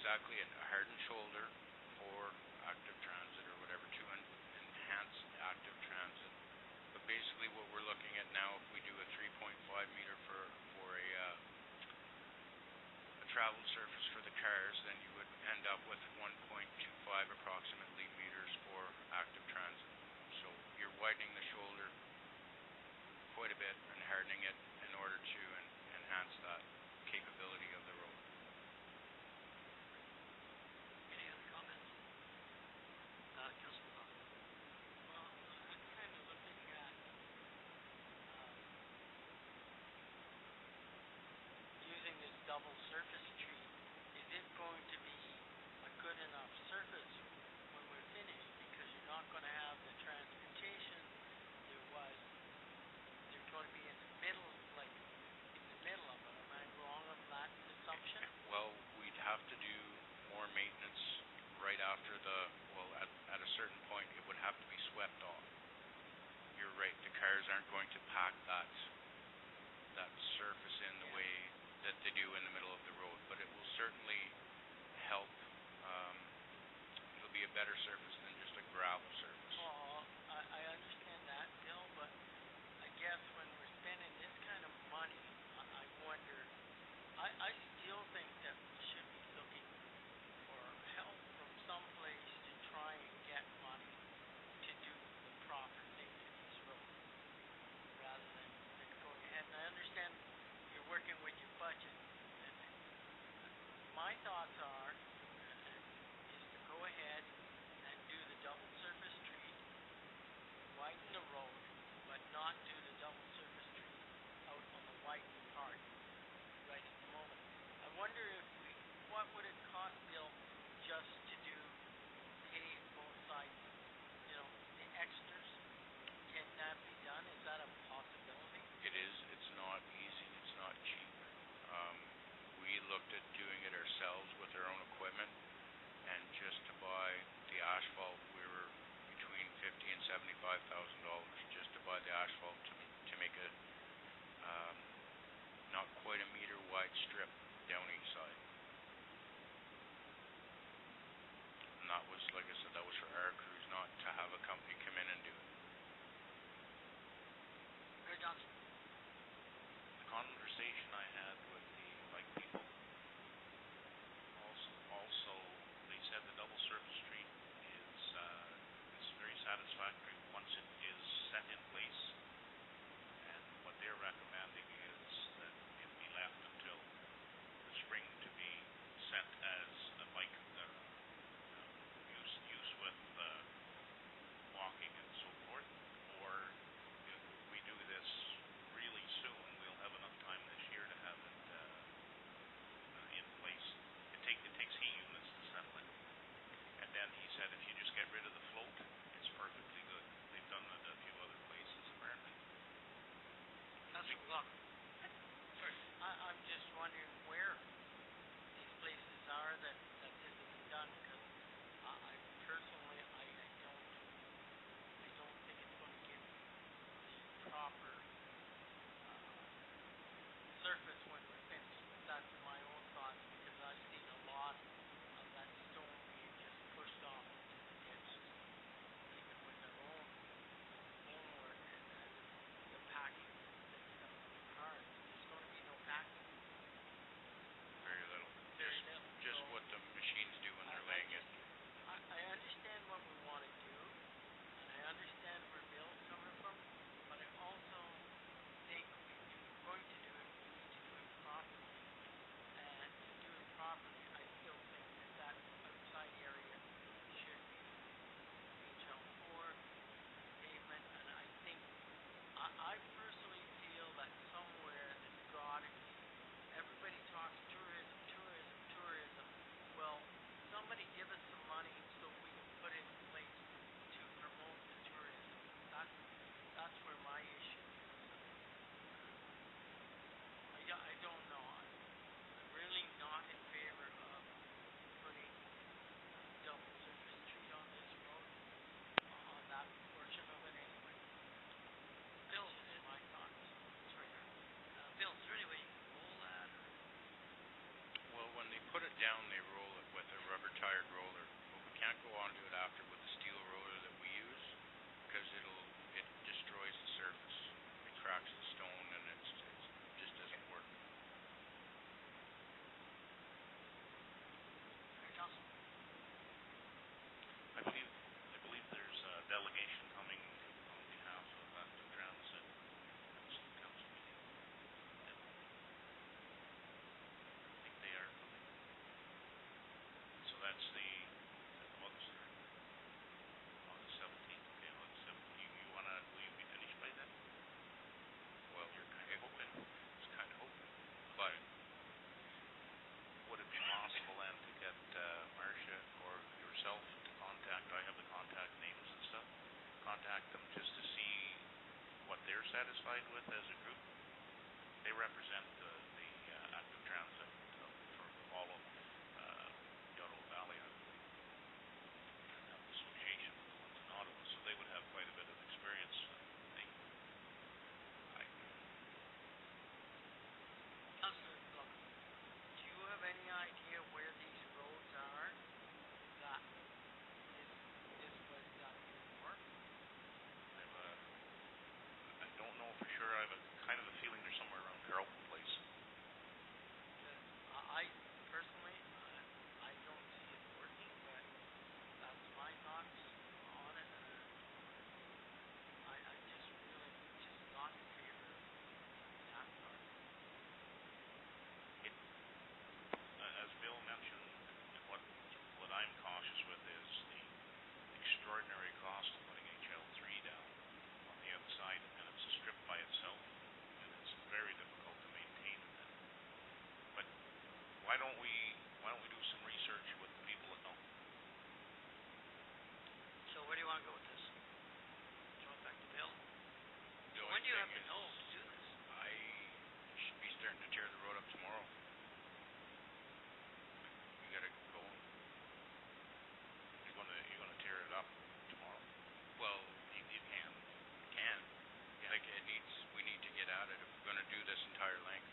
exactly a hardened shoulder for active transit or whatever to enhance active transit. But basically, what we're looking at now, if we do a 3.5 meter for a traveled surface for the cars, then you would end up with 1.25 approximately meters for active transit. So you're widening the shoulder quite a bit and hardening it in order to enhance that capability of the road. Any other comments? Councilor Bob. Well, I'm kind of looking at using this double surface tree. Is it going to be a good enough surface when we're finished? Because you're not going to have the transportation. They're going to be in the middle, like in the middle of it. Am I wrong of that assumption? Well, we'd have to do more maintenance right after at a certain point it would have to be swept off. You're right, the cars aren't going to pack that surface in the way that they do in the middle of the road, but it will certainly help. It'll be a better surface than just a gravel surface. Oh, I understand that, Bill, but I guess when we're spending this kind of money, I wonder, I still think that we should be looking for help from someplace to try and get money to do the proper thing for these roads, rather than going ahead. And I understand you're working with your budget, and my thoughts is to go ahead and do the double surface treat, widen the road, but not do the double surface treat out on the widened part right at the moment. I wonder what would it cost, Bill, just to pave both sides, the extras? Can that be done? Is that a possibility? It is. It's not easy. It's not cheap. We looked at doing it ourselves with our own equipment, and just to buy the asphalt, we were between $50,000 and $75,000 just to buy the asphalt to make a not quite a meter wide strip down each side. And that was, like I said, that was for our crews, not to have a company come in and do it. Ray Johnson. The conversation I had with the bike people, also they said the double surface treat is very satisfactory once it is set in place, and what they're recommending is that it be left until the spring to be sent as a bike use with walking and so forth, or if we do this really soon, we'll have enough time this year to have it in place. It takes heat units to settle it. And then he said if you just get rid of the float, it's perfectly good. They've done it a few other places apparently. Councilor McLaughlin. Sorry, I'm just wondering where these places are that this has been done, because I personally don't think it's going to give the proper surface when we're finished. But that's my own thoughts, because I've seen a lot of that stone being just pushed off into the ditch, even with their own work and the packing and stuff on the cars. There's going to be no packing. group. They represent the active transit for all of Yarrow Valley, I believe, and have an association with the ones in Ottawa, so they would have quite a bit of experience. I Councillor McLaughlin, do you have any idea where these roads are that this was done before? I don't know for sure. I have a kind of a feeling they're somewhere around Carlton Place. I personally, I don't see it working, but that's my thoughts on it. I'm just really just not in favor of that part. As Bill mentioned, and what I'm cautious with is the extraordinary cost of putting HL3 down on the outside, and it's a strip by itself, and it's very difficult to maintain it. But why don't we do some research with the people that know? So where do you want to go with this? Throw it back to Bill? The When only do you have thing to know is, to do this? I should be starting to tear the road up tomorrow. We gotta get going. You're gonna tear it up tomorrow. Well, you can. Can. Yeah. Like we need to get at it if we're gonna do this entire length.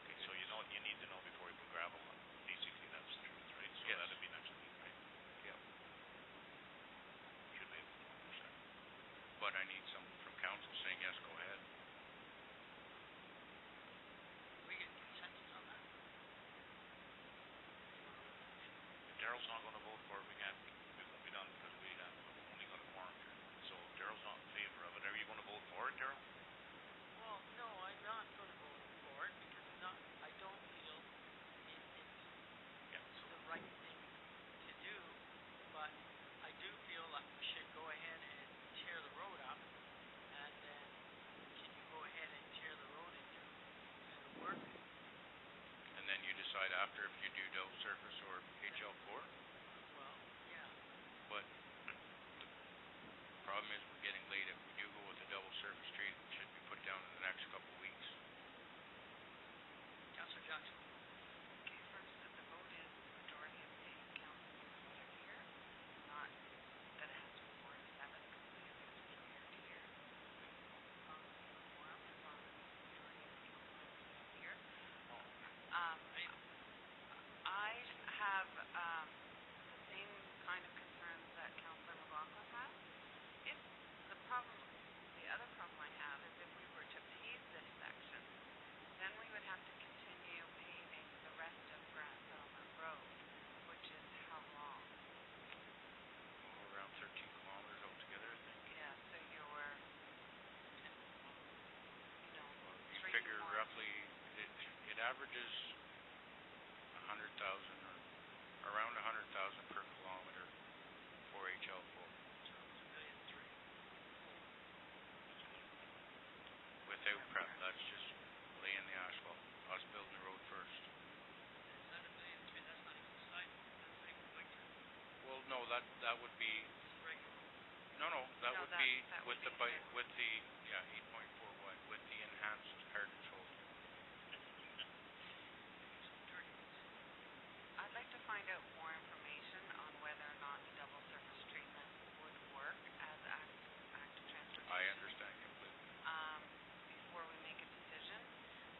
Okay, so you need to know before you put gravel on. Basically, that's the truth, right? So Yes. that'd be next week, right? Yep. Should be able to accomplish that. But I need something from council saying, yes, go ahead. We get consensus on that? If Daryl's not gonna vote for it, we won't be done because we have only got a quorum here. So if Daryl's not in favor of it, are you gonna vote for it, Daryl? Well, no, I'm not going to vote for it because I don't feel it's Yeah. the right thing to do, but I do feel that we should go ahead and tear the road up, and then can you go ahead and tear the road and do the work? And then you decide after if you do double surface or HL4. Well, yeah. But the problem is we're getting late. If we do go with a double surface street, it should be put down in the next couple of weeks. Councillor Jackson? Okay, first, that the vote is majority of the council members that are here, not that it has to be 4 to 7, because we have to be here to here. As long as we have a quorum, as long as the majority of the council members are here. I have the same kind of concerns that Councillor McLaughlin has. If the other problem I have is if we were to pave this section, then we would have to continue paving the rest of Grant Settlement Road, which is how long? Oh, around 13 kilometers altogether, I think. Yeah, so you're, Well, you 3 figure more. roughly it averages 100,000 or around 100,000 per kilometer for HL4. So it's $1,300,000. Without prep, that's just laying the asphalt. Us building the road first. Is that $1,300,000? That's not even sidewalk. That's like Well, no, that would be just regular. no, that No, would be that with would the be with the 8.4 wide with the enhanced hardened shoulder. I'd like to find out more information on whether or not the double surface treatment would work as active transportation. I understand completely. Before we make a decision.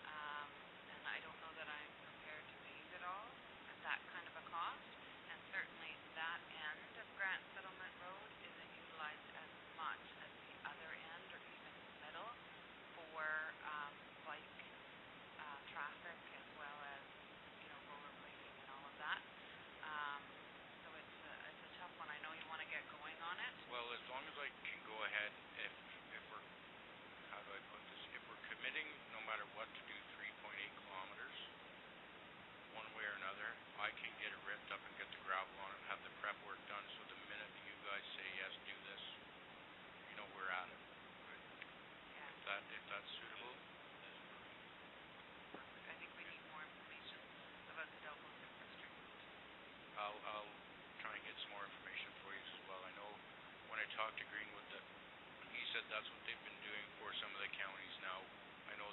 And I don't know that I'm prepared to pave it all at that kind of a cost. And certainly that end of Grant Settlement Road isn't utilized as much as the other end or even the middle for bike traffic as well as, rollerblading and all of that. So it's a tough one. I know you want to get going on it. Well, as long as I can go ahead, if we're, how do I put this? If we're committing, no matter what, to do 3.8 kilometers, one way or another, I can get it ripped up and get the gravel on it and have the prep work done. So the minute you guys say yes, do this, we're at it. Yeah. If that's suitable. Perfect. I think we need more information about the double surface treatment. I'll try and get some more information for you as well. I know when I talked to Greenwood that he said that's what they've been doing for some of the counties now. I know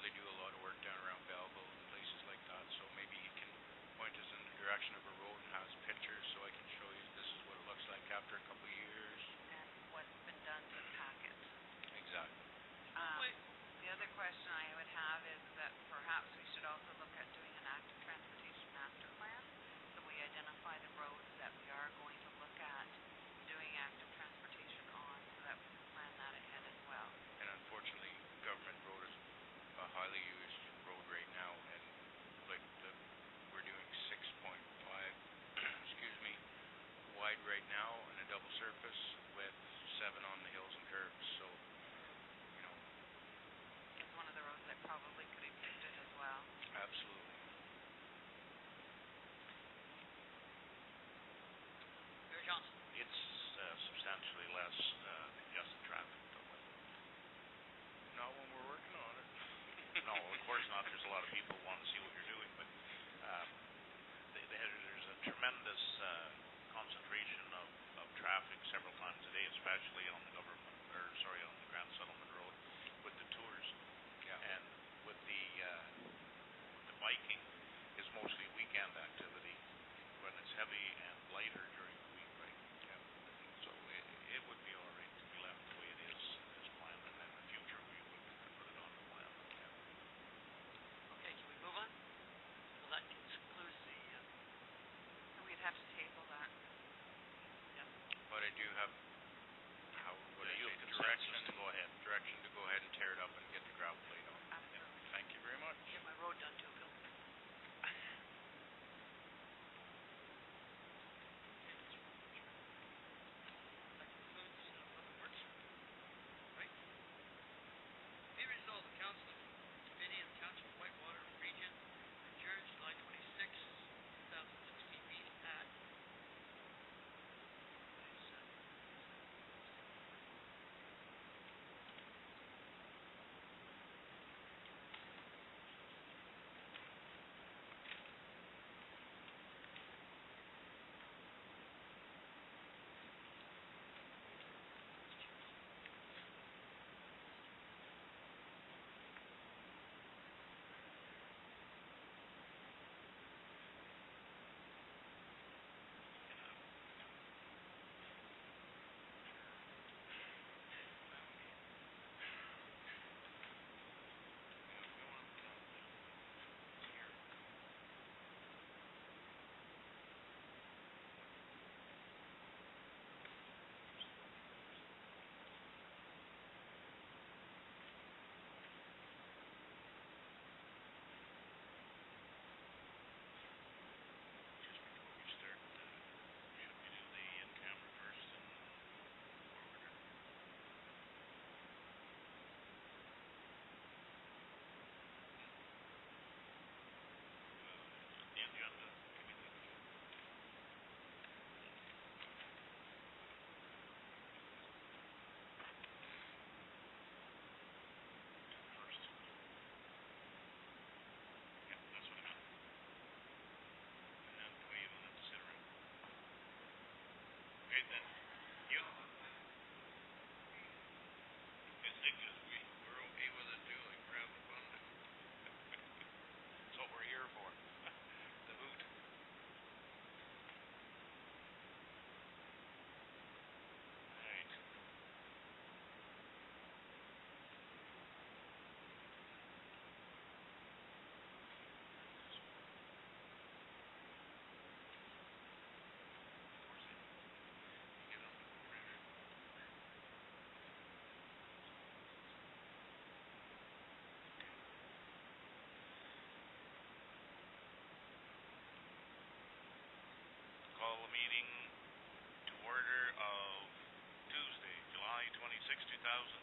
2015.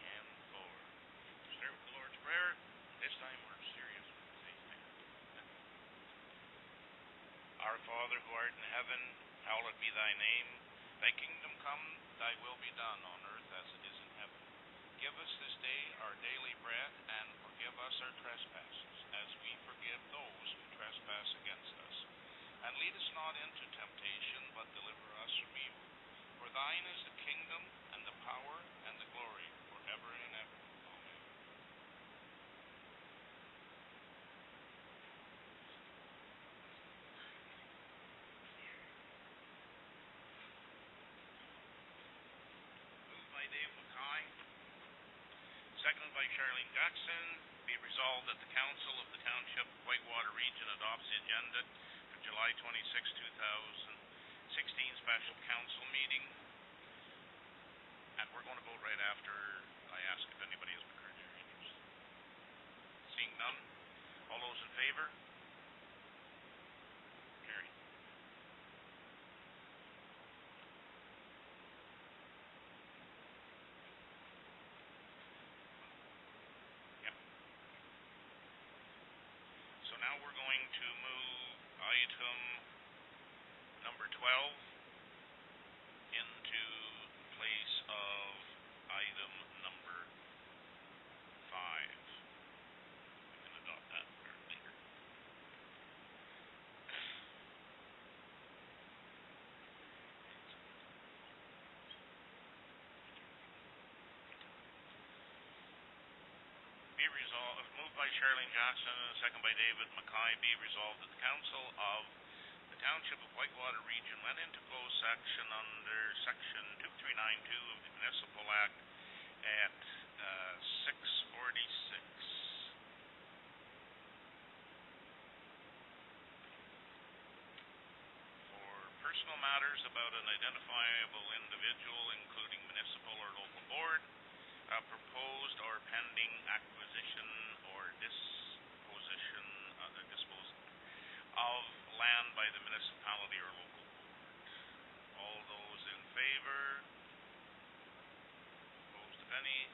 10-4. Start with the Lord's Prayer. This time we're serious. Say stand. Our Father who art in heaven, hallowed be thy name. Thy kingdom come, thy will be done on earth as it is in heaven. Give us this day our daily bread, and forgive us our trespasses, as we forgive those who trespass against us. And lead us not into temptation, but deliver us from evil. For thine is the kingdom, and the power, and the glory, forever and ever. Amen. Moved by Dave Mackay, seconded by Charlene Jackson. Be resolved that the Council of the Township of Whitewater Region adopts the agenda for July 26, 2016 special council meeting. And we're going to vote right after I ask if anybody has declared their interest. Seeing none, all those in favor? Carried. So now we're going to move item number 12 into place of item number 5. We can adopt that later. Be resolved, moved by Charlene Jackson and second by David Mackay, be resolved that the Council of the Township of Whitewater Region went into closed section under section 2392 of the Municipal Act at 6:46. For personal matters about an identifiable individual, including municipal or local board, proposed or pending acquisition or disposition of land by the municipality or local board. All those in favor? Opposed, if any?